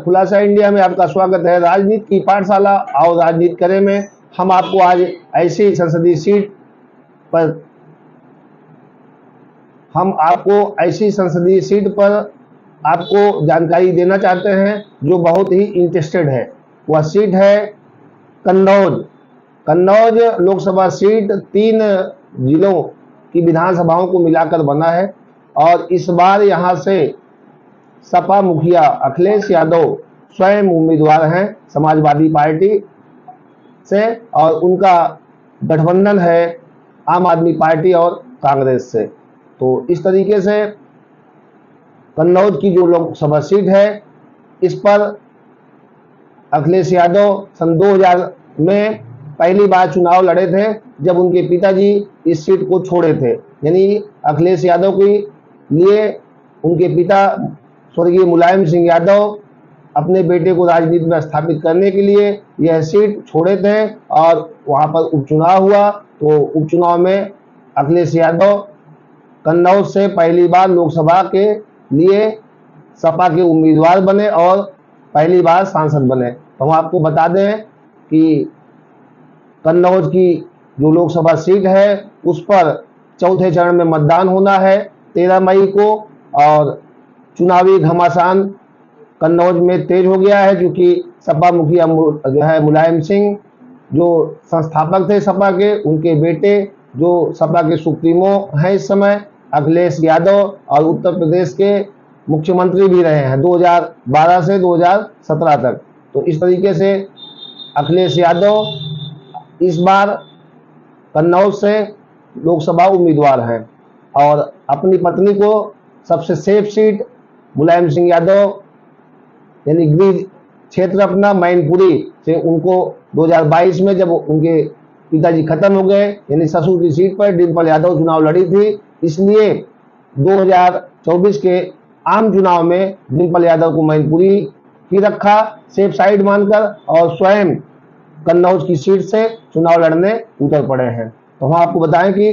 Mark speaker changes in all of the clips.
Speaker 1: खुलासा इंडिया में आपका स्वागत है। राजनीति की पाठशाला आओ राजनीति करें में हम आपको आज ऐसी संसदीय सीट पर आपको जानकारी देना चाहते हैं जो बहुत ही इंटरेस्टेड है। वह सीट है कन्नौज। कन्नौज लोकसभा सीट 3 जिलों की विधानसभाओं को मिलाकर बना है और इस बार यहां से सपा मुखिया अखिलेश यादव स्वयं उम्मीदवार हैं समाजवादी पार्टी से, और उनका गठबंधन है आम आदमी पार्टी और कांग्रेस से। तो इस तरीके से कन्नौज की जो लोकसभा सीट है, इस पर अखिलेश यादव सन 2000 में पहली बार चुनाव लड़े थे जब उनके पिताजी इस सीट को छोड़े थे। यानी अखिलेश यादव के लिए उनके पिता स्वर्गीय मुलायम सिंह यादव अपने बेटे को राजनीति में स्थापित करने के लिए यह सीट छोड़े थे और वहां पर उपचुनाव हुआ। तो उपचुनाव में अखिलेश यादव कन्नौज से पहली बार लोकसभा के लिए सपा के उम्मीदवार बने और पहली बार सांसद बने। तो हम आपको बता दें कि कन्नौज की जो लोकसभा सीट है उस पर चौथे चरण में मतदान होना है 13 मई को, और चुनावी घमासान कन्नौज में तेज हो गया है क्योंकि सपा मुखिया जो है मुलायम सिंह, जो संस्थापक थे सपा के, उनके बेटे जो सपा के सुप्रीमो हैं इस समय अखिलेश यादव, और उत्तर प्रदेश के मुख्यमंत्री भी रहे हैं 2012 से 2017 तक। तो इस तरीके से अखिलेश यादव इस बार कन्नौज से लोकसभा उम्मीदवार हैं और अपनी पत्नी को सबसे सेफ सीट मुलायम सिंह यादव यानी गृह क्षेत्र अपना मैनपुरी से उनको 2022 में जब उनके पिताजी खत्म हो गए यानी ससुर की सीट पर डिम्पल यादव चुनाव लड़ी थी, इसलिए 2024 के आम चुनाव में डिम्पल यादव को मैनपुरी ही रखा सेफ साइड मानकर और स्वयं कन्नौज की सीट से चुनाव लड़ने उतर पड़े हैं। तो हम आपको बताएं कि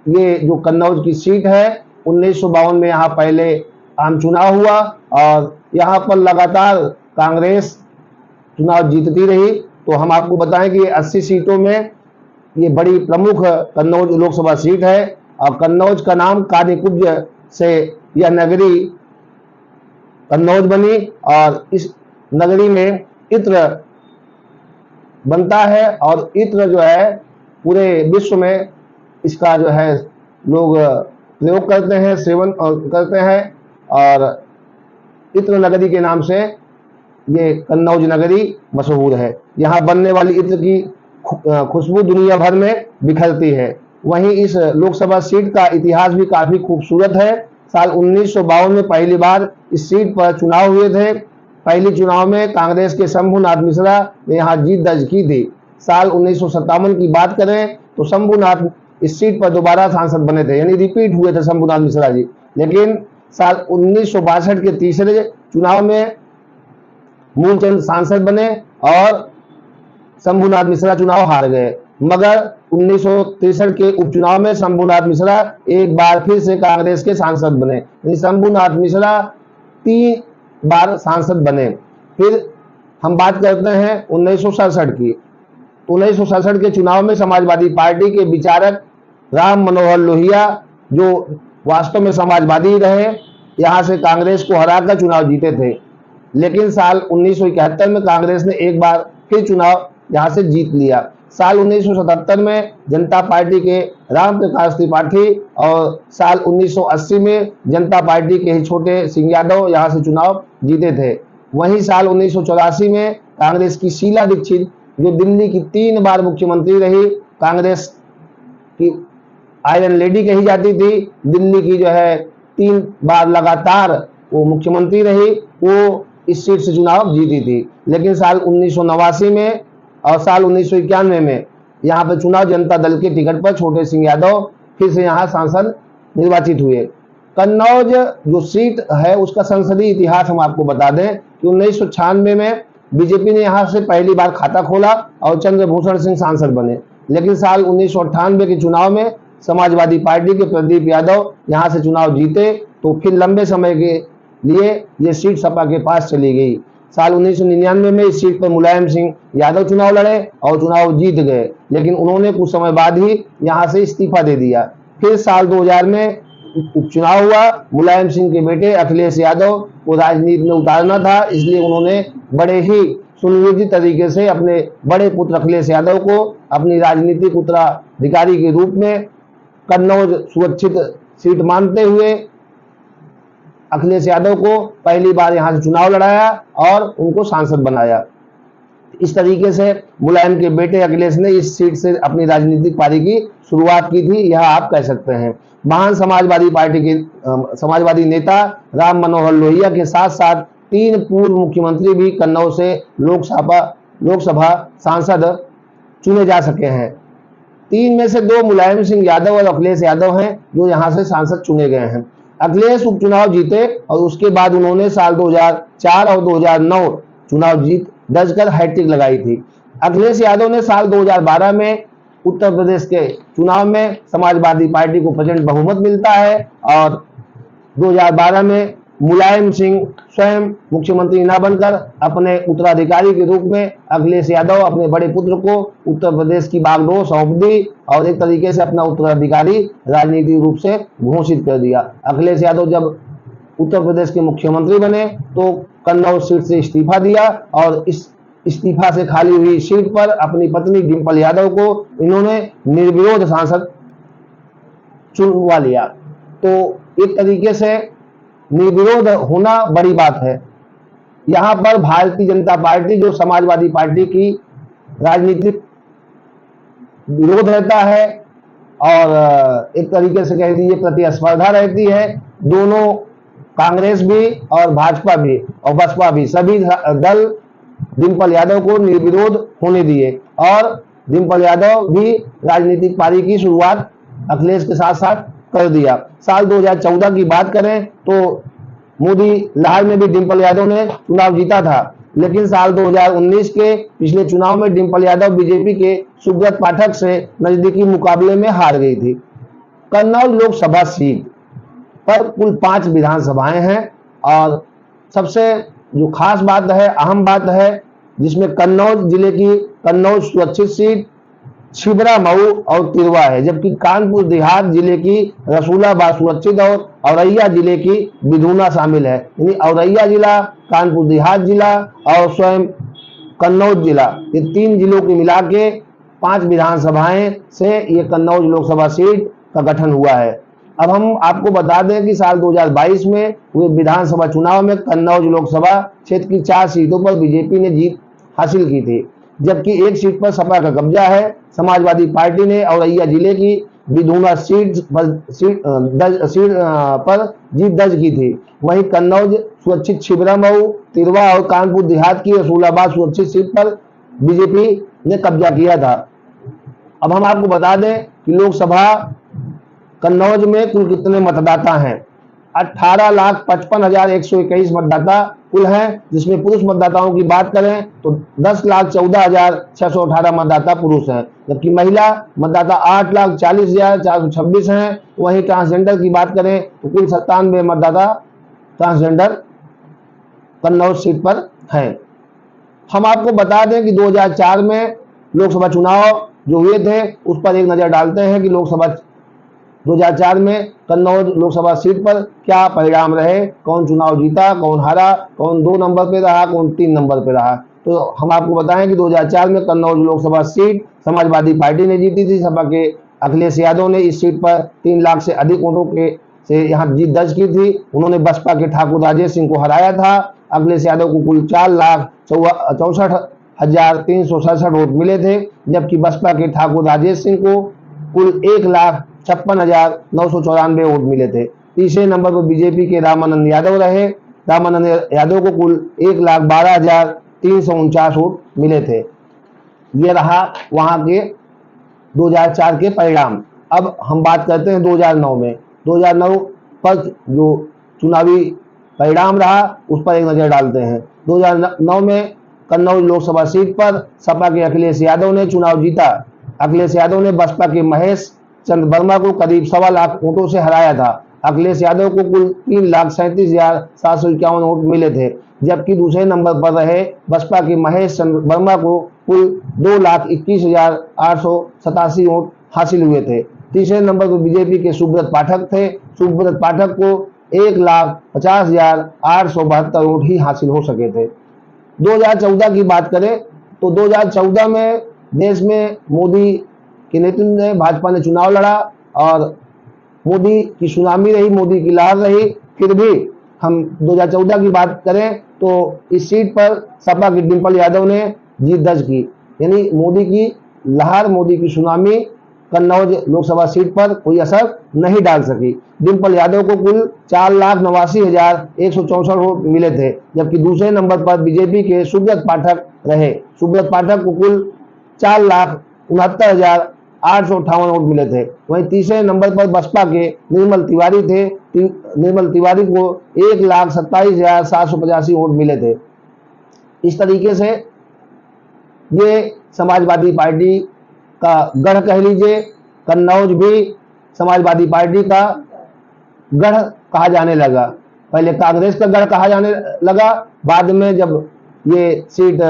Speaker 1: ये जो कन्नौज की सीट है 1952 में यहाँ पहले आम चुनाव हुआ और यहाँ पर लगातार कांग्रेस चुनाव जीतती रही। तो हम आपको बताएं कि 80 सीटों में ये बड़ी प्रमुख कन्नौज लोकसभा सीट है और कन्नौज का नाम कानीकुब्ज से यह नगरी कन्नौज बनी और इस नगरी में इत्र बनता है और इत्र जो है पूरे विश्व में इसका जो है लोग प्रयोग करते हैं, सेवन करते हैं और इत्र नगरी के नाम से ये कन्नौज नगरी मशहूर है। यहाँ बनने वाली इत्र की खुशबू दुनिया भर में बिखरती है। वहीं इस लोकसभा सीट का इतिहास भी काफी खूबसूरत है। साल 1952 में पहली बार इस सीट पर चुनाव हुए थे। पहली चुनाव में कांग्रेस के शंभुनाथ मिश्रा ने यहाँ जीत दर्ज की थी। साल 1957 की बात करें तो शंभुनाथ इस सीट पर दोबारा सांसद बने थे, यानी रिपीट हुए थे शंभुनाथ मिश्रा जी। लेकिन साल 1962 के तीसरे चुनाव में मूलचंद सांसद बने और शंभुनाथ मिश्रा चुनाव हार गए, मगर 1963 के उपचुनाव में शंभुनाथ मिश्रा एक बार फिर से कांग्रेस के सांसद बने। शंभुनाथ मिश्रा 3 बार सांसद बने। फिर हम बात करते हैं 1967 की। 1967 के चुनाव में समाजवादी पार्टी के विचारक राम मनोहर लोहिया, जो वास्तव में समाजवादी रहे, यहां से कांग्रेस को हराकर चुनाव जीते थे। लेकिन साल 1971 में कांग्रेस ने एक बार फिर चुनाव यहां से जीत लिया। साल 1977 में जनता पार्टी के राम प्रकाश त्रिपाठी और साल 1980 में जनता पार्टी के ही छोटे सिंह यादव यहां से चुनाव जीते थे। वहीं साल 1984 में कांग्रेस की शीला दीक्षित, जो दिल्ली की 3 बार मुख्यमंत्री रही, कांग्रेस की आयरन लेडी कही जाती थी, दिल्ली की जो है 3 बार लगातार वो मुख्यमंत्री रही, वो इस सीट से चुनाव जीती थी। लेकिन साल 1989 में और साल 1991 में यहाँ पर चुनाव जनता दल के टिकट पर छोटे सिंह यादव फिर से यहाँ सांसद निर्वाचित हुए। कन्नौज जो सीट है उसका संसदीय इतिहास हम आपको बता दें कि 1996 में बीजेपी ने यहाँ से पहली बार खाता खोला और चंद्रभूषण सिंह सांसद बने। लेकिन साल 1998 के चुनाव में समाजवादी पार्टी के प्रदीप यादव यहाँ से चुनाव जीते, तो फिर लंबे समय के लिए ये सीट सपा के पास चली गई। साल 1999 में इस सीट पर मुलायम सिंह यादव चुनाव लड़े और चुनाव जीत गए, लेकिन उन्होंने कुछ समय बाद ही यहां से इस्तीफा दे दिया। फिर साल 2000 में उपचुनाव हुआ। मुलायम सिंह के बेटे अखिलेश यादव को राजनीति में उतारना था, इसलिए उन्होंने बड़े ही सुनियोजित तरीके से अपने बड़े पुत्र अखिलेश यादव को अपनी राजनीतिक उत्तराधिकारी के रूप में कन्नौज सुरक्षित सीट मानते हुए अखिलेश यादव को पहली बार यहां से चुनाव लड़ाया और उनको सांसद बनाया। इस तरीके से मुलायम के बेटे अखिलेश ने इस सीट से अपनी राजनीतिक पारी की शुरुआत की थी, यह आप कह सकते हैं। महान समाजवादी पार्टी के समाजवादी नेता राम मनोहर लोहिया के साथ साथ 3 पूर्व मुख्यमंत्री भी कन्नौज से लोकसभा सांसद चुने जा सके हैं। 3 में से 2 मुलायम सिंह यादव और अखिलेश यादव हैं जो यहां से सांसद चुने गए हैं। अखिलेश उपचुनाव जीते और उसके बाद उन्होंने साल 2004 और 2009 चुनाव जीत दर्ज कर हैट्रिक लगाई थी। अखिलेश यादव ने साल 2012 में उत्तर प्रदेश के चुनाव में समाजवादी पार्टी को प्रचंड बहुमत मिलता है और 2012 में मुलायम सिंह स्वयं मुख्यमंत्री न बनकर अपने उत्तराधिकारी के रूप में अखिलेश यादव अपने बड़े पुत्र को उत्तर प्रदेश की बागडोर सौंप दी और एक तरीके से अपना उत्तराधिकारी राजनीतिक रूप से घोषित कर दिया। अखिलेश यादव जब उत्तर प्रदेश के मुख्यमंत्री बने तो कन्नौज सीट से इस्तीफा दिया और इस इस्तीफा से खाली हुई सीट पर अपनी पत्नी डिंपल यादव को इन्होंने निर्विरोध सांसद चुनवा लिया। तो एक तरीके से निर्विरोध होना बड़ी बात है। यहां पर भारतीय जनता पार्टी जो समाजवादी पार्टी की राजनीतिक विरोध रहता है और एक तरीके से कह दीजिए प्रतिस्पर्धा रहती है। दोनों कांग्रेस भी और भाजपा भी और बसपा भी सभी दल डिंपल यादव को निर्विरोध होने दिए और डिंपल यादव भी राजनीतिक पारी की शुरुआत अखिलेश के साथ साथ कर दिया। साल 2014 की बात करें तो मोदी लहर में भी डिंपल यादव ने चुनाव जीता था, लेकिन साल 2019 के पिछले चुनाव में डिंपल यादव बीजेपी के सुब्रत पाठक से नजदीकी मुकाबले में हार गई थी। कन्नौज लोकसभा सीट पर कुल 5 विधानसभाएं हैं और सबसे जो खास बात है, अहम बात है, जिसमें कन्नौज जिले की कन्नौज सुरक्षित सीट, छिबरा मऊ और तिरवा है, जबकि कानपुर देहात जिले की रसूलाबाद सुरक्षित और औरैया जिले की बिधूना शामिल है। यानी औरैया जिला, कानपुर देहात जिला और स्वयं कन्नौज जिला, ये 3 जिलों के मिला के 5 विधानसभाएं से ये कन्नौज लोकसभा सीट का गठन हुआ है। अब हम आपको बता दें कि साल 2022 में हुए विधानसभा चुनाव में कन्नौज लोकसभा क्षेत्र की 4 सीटों पर बीजेपी ने जीत हासिल की थी, जबकि एक सीट पर सपा का कब्जा है। समाजवादी पार्टी ने औरैया जिले की बिधूना सीट पर जीत दर्ज की थी। वहीं कन्नौज सुरक्षित, छिबरा मऊ, तिरवा और कानपुर देहात की रसूलाबाद सुरक्षित सीट पर बीजेपी ने कब्जा किया था। अब हम आपको बता दें कि लोकसभा कन्नौज में कुल कितने मतदाता हैं। 18,55,121 मतदाता कुल हैं, जिसमें पुरुष मतदाताओं की बात करें तो 10,14,618 मतदाता पुरुष हैं, जबकि महिला मतदाता 8,40,426 हैं। वहीं ट्रांसजेंडर की बात करें तो कुल 97 मतदाता ट्रांसजेंडर कन्नौज सीट पर हैं। हम आपको बता दें कि 2004 में लोकसभा चुनाव जो हुए थे उस पर एक नजर डालते हैं कि लोकसभा 2004 में कन्नौज लोकसभा सीट पर क्या परिणाम रहे, कौन चुनाव जीता, कौन हारा, कौन 2 नंबर पे रहा, कौन 3 नंबर पे रहा। तो हम आपको बताएं कि 2004 में कन्नौज लोकसभा सीट समाजवादी पार्टी ने जीती थी। सपा के अखिलेश यादव ने इस सीट पर 3 लाख से अधिक वोटों के से यहाँ जीत दर्ज की थी। उन्होंने बसपा के ठाकुर राजेश सिंह को हराया था। अखिलेश यादव को कुल 4,64,367 वोट मिले थे, जबकि बसपा के ठाकुर राजेश सिंह को कुल 1,56,994 वोट मिले थे। तीसरे नंबर पर बीजेपी के रामानंद यादव रहे। रामानंद यादव को कुल 1,12,349 वोट मिले थे। ये रहा वहां के 2004 के परिणाम। अब हम बात करते हैं 2009 में। 2009 पर जो चुनावी परिणाम रहा उस पर एक नजर डालते हैं। 2009 में कन्नौज लोकसभा सीट पर सपा के अखिलेश यादव ने चुनाव जीता। अखिलेश यादव ने बसपा के महेश चंद्र वर्मा को करीब 1.25 लाख वोटों से हराया था। अखिलेश यादव को कुल 3,37,751 वोट मिले थे, जबकि दूसरे नंबर पर रहे बसपा के महेश चंद्र वर्मा को कुल 2,21,887 वोट हासिल हुए थे। तीसरे नंबर पर बीजेपी के सुब्रत पाठक थे। सुब्रत पाठक को 1,50,872 वोट ही हासिल हो सके थे। 2014 की बात करें तो 2014 में देश में मोदी के नेतृत्व में भाजपा ने चुनाव लड़ा और मोदी की सुनामी रही, मोदी की लहर रही। फिर भी हम 2014 की बात करें तो इस सीट पर सपा की डिंपल यादव ने जीत दर्ज की, यानी मोदी की लहर, मोदी की सुनामी कन्नौज लोकसभा सीट पर कोई असर नहीं डाल सकी। डिंपल यादव को कुल 4,89,164 वोट मिले थे, जबकि दूसरे नंबर पर बीजेपी के सुब्रत पाठक रहे। सुब्रत पाठक को कुल 4,69,858 वोट मिले थे। वहीं तीसरे नंबर पर बसपा के निर्मल तिवारी थे। निर्मल तिवारी को 1,27,785 वोट मिले थे। इस तरीके से ये समाजवादी पार्टी का गढ़ कह लीजिए, कन्नौज भी समाजवादी पार्टी का गढ़ कहा जाने लगा। पहले कांग्रेस का गढ़ कहा जाने लगा, बाद में जब ये सीट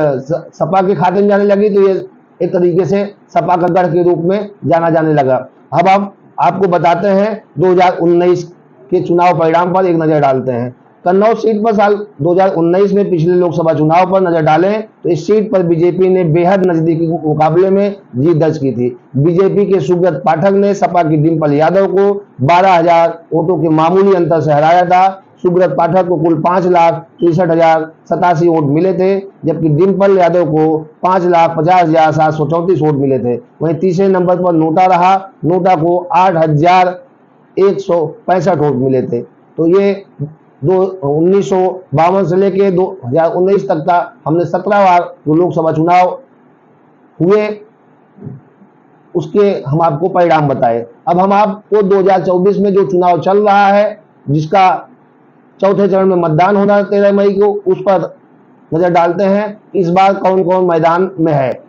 Speaker 1: सपा के खाते में जाने लगी तो ये एक तरीके से सपा का गढ़ के रूप में जाना जाने लगा। अब हम आपको बताते हैं 2019 के चुनाव परिणाम पर एक नजर डालते हैं। कन्नौज सीट पर साल 2019 में पिछले लोकसभा चुनाव पर नजर डालें तो इस सीट पर बीजेपी ने बेहद नजदीकी मुकाबले में जीत दर्ज की थी। बीजेपी के सुब्रत पाठक ने सपा की डिंपल यादव को 12,000 वोटों के मामूली अंतर से हराया था। सुब्रत पाठक को कुल 5,63,087 वोट मिले थे, जबकि डिंपल यादव को 5,50,734 वोट मिले थे। वहीं तीसरे नंबर पर नोटा रहा। नोटा को 8,165 वोट मिले थे। तो ये 1952 से लेके 2019 तक का हमने 17 बार जो लोकसभा चुनाव हुए उसके हम आपको परिणाम बताए। अब हम आपको 2024 में जो चुनाव चल रहा है, जिसका चौथे चरण में मतदान होना है 13 मई को, उस पर नजर डालते हैं इस बार कौन कौन मैदान में है।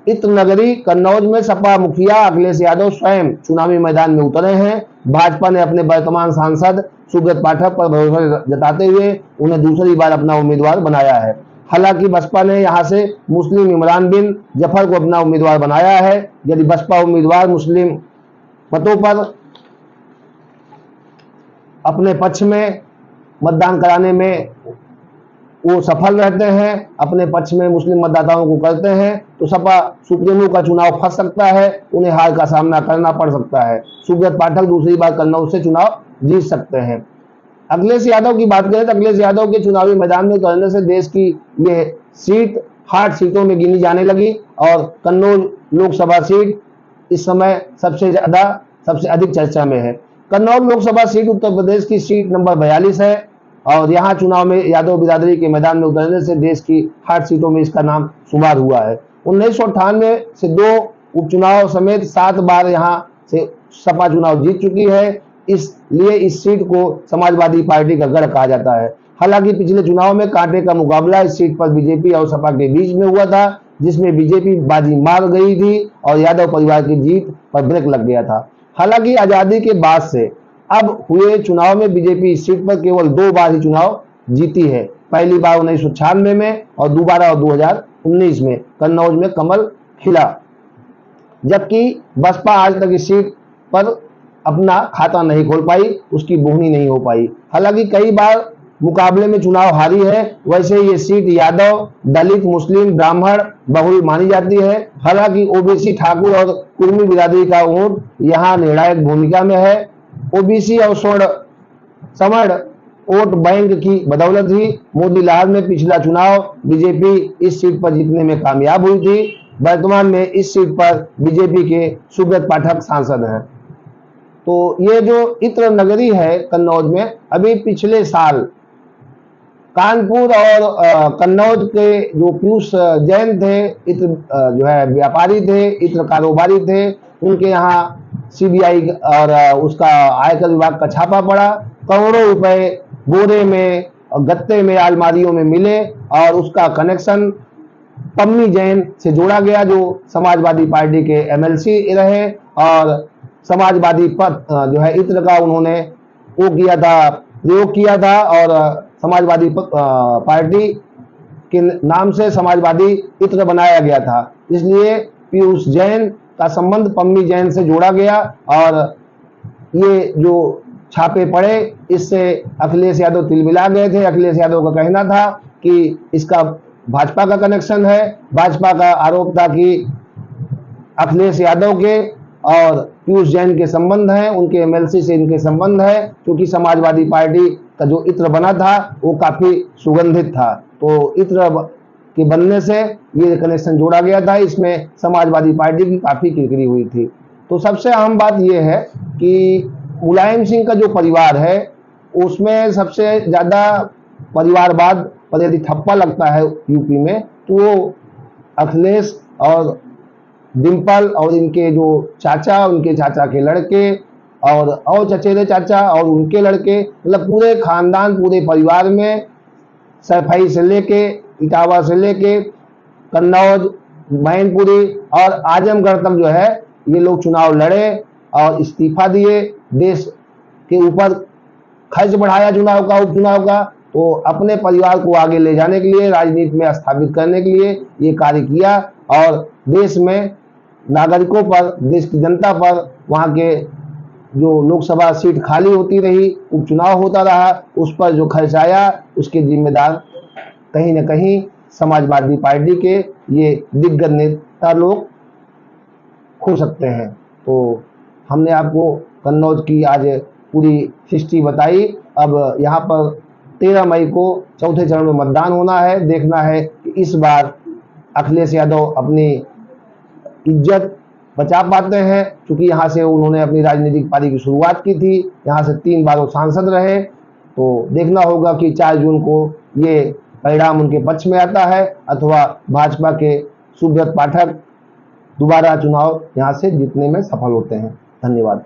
Speaker 1: इत्र नगरी कन्नौज में सपा मुखिया अखिलेश यादव स्वयं चुनावी मैदान में उतरे हैं। भाजपा ने अपने वर्तमान सांसद सुब्रत पाठक पर भरोसा जताते हुए उन्हें दूसरी बार अपना उम्मीदवार बनाया है। हालांकि बसपा ने यहां से मुस्लिम इमरान बिन जफर को अपना उम्मीदवार बनाया है। यदि बसपा उम्मीदवार मुस्लिम मतों पर अपने पक्ष में मतदान कराने में वो सफल रहते हैं, अपने पक्ष में मुस्लिम मतदाताओं को करते हैं, तो सपा सुप्रीमो का चुनाव फंस सकता है, उन्हें हार का सामना करना पड़ सकता है। सुब्रत पाठक दूसरी बार कन्नौज से चुनाव जीत सकते हैं। अखिलेश यादव की बात करें तो अखिलेश यादव के चुनावी मैदान में उतरने से देश की ये सीट हार्ड सीटों में गिनी जाने लगी और कन्नौज लोकसभा सीट इस समय सबसे अधिक चर्चा में है। कन्नौज लोकसभा सीट उत्तर प्रदेश की सीट नंबर 42 है और यहाँ चुनाव में यादव बिरादरी के मैदान में उतरने से देश की 8 सीटों में इसका नाम शुमार हुआ है। 1998 से 2 उपचुनाव समेत 7 बार यहाँ से सपा चुनाव जीत चुकी है, इसलिए इस सीट को समाजवादी पार्टी का गढ़ कहा जाता है। हालांकि पिछले चुनाव में कांटे का मुकाबला इस सीट पर बीजेपी और सपा के बीच में हुआ था, जिसमें बीजेपी बाजी मार गई थी और यादव परिवार की जीत पर ब्रेक लग गया था। हालांकि आजादी के बाद से अब हुए चुनाव में बीजेपी इस सीट पर केवल 2 बार ही चुनाव जीती है। पहली बार 1996 में और दोबारा 2019 में कन्नौज में कमल खिला, जबकि बसपा आज तक इस सीट पर अपना खाता नहीं खोल पाई, उसकी बोहनी नहीं हो पाई। हालांकि कई बार मुकाबले में चुनाव हारी है, वैसे ये सीट यादव, दलित, मुस्लिम, ब्राह्मण बहुल मानी जाती है। हालांकि ओबीसी, ठाकुर और कुर्मी बिरादरी का वोट यहाँ निर्णायक भूमिका में है। ओबीसी और सवर्ण वोट बैंक की बदौलत ही मोदी लहर में पिछला चुनाव बीजेपी इस सीट पर जीतने में कामयाब हुई थी। वर्तमान में इस सीट पर बीजेपी के सुब्रत पाठक सांसद हैं। तो ये जो इत्र नगरी है कन्नौज में, अभी पिछले साल कानपुर और कन्नौज के जो पीयूष जैन थे, इत्र जो है व्यापारी थे, इत्र कारोबारी थे, उनके यहाँ सीबीआई और उसका आयकर विभाग का छापा पड़ा। करोड़ों रुपए बोरे में और गत्ते में अलमारियों में मिले और उसका कनेक्शन पम्मी जैन से जोड़ा गया, जो समाजवादी पार्टी के एमएलसी रहे और समाजवादी पद जो है इत्र का उन्होंने वो किया था, प्रयोग किया था, और समाजवादी पार्टी के नाम से समाजवादी इत्र बनाया गया था। इसलिए पीयूष जैन का संबंध पम्मी जैन से जोड़ा गया, और ये जो छापे पड़े इससे अखिलेश यादव तिलमिला गए थे। अखिलेश यादव का कहना था कि इसका भाजपा का कनेक्शन है। भाजपा का आरोप था कि अखिलेश यादव के और पीयूष जैन के संबंध हैं, उनके एमएलसी से इनके संबंध है, क्योंकि समाजवादी पार्टी का जो इत्र बना था वो काफी सुगंधित था। तो इत्र के बनने से ये कनेक्शन जोड़ा गया था। इसमें समाजवादी पार्टी की काफी किरकिरी हुई थी। तो सबसे अहम बात यह है कि मुलायम सिंह का जो परिवार है उसमें सबसे ज्यादा परिवारवाद पर यदि ठप्पा लगता है यूपी में, तो वो अखिलेश और डिम्पल और इनके जो चाचा, उनके चाचा के लड़के और चचेरे चाचा और उनके लड़के, मतलब पूरे खानदान, पूरे परिवार में सरफाई से लेके, इटावा से लेके कन्नौज, मैनपुरी और आजमगढ़ तक जो है ये लोग चुनाव लड़े और इस्तीफा दिए। देश के ऊपर खर्च बढ़ाया चुनाव का, उपचुनाव का। तो अपने परिवार को आगे ले जाने के लिए, राजनीति में स्थापित करने के लिए ये कार्य किया, और देश में नागरिकों पर, देश की जनता पर, वहाँ के जो लोकसभा सीट खाली होती रही, उपचुनाव होता रहा, उस पर जो खर्च आया उसके जिम्मेदार कहीं न कहीं समाजवादी पार्टी के ये दिग्गज नेता लोग हो सकते हैं। तो हमने आपको कन्नौज की आज पूरी हिस्ट्री बताई। अब यहाँ पर 13 मई को चौथे चरण में मतदान होना है। देखना है कि इस बार अखिलेश यादव अपनी इज्जत बचा पाते हैं, क्योंकि यहाँ से उन्होंने अपनी राजनीतिक पारी की शुरुआत की थी। यहाँ से 3 बार वो सांसद रहे। तो देखना होगा कि 4 जून को ये परिणाम उनके पक्ष में आता है, अथवा भाजपा के सुब्रत पाठक दोबारा चुनाव यहाँ से जीतने में सफल होते हैं। धन्यवाद।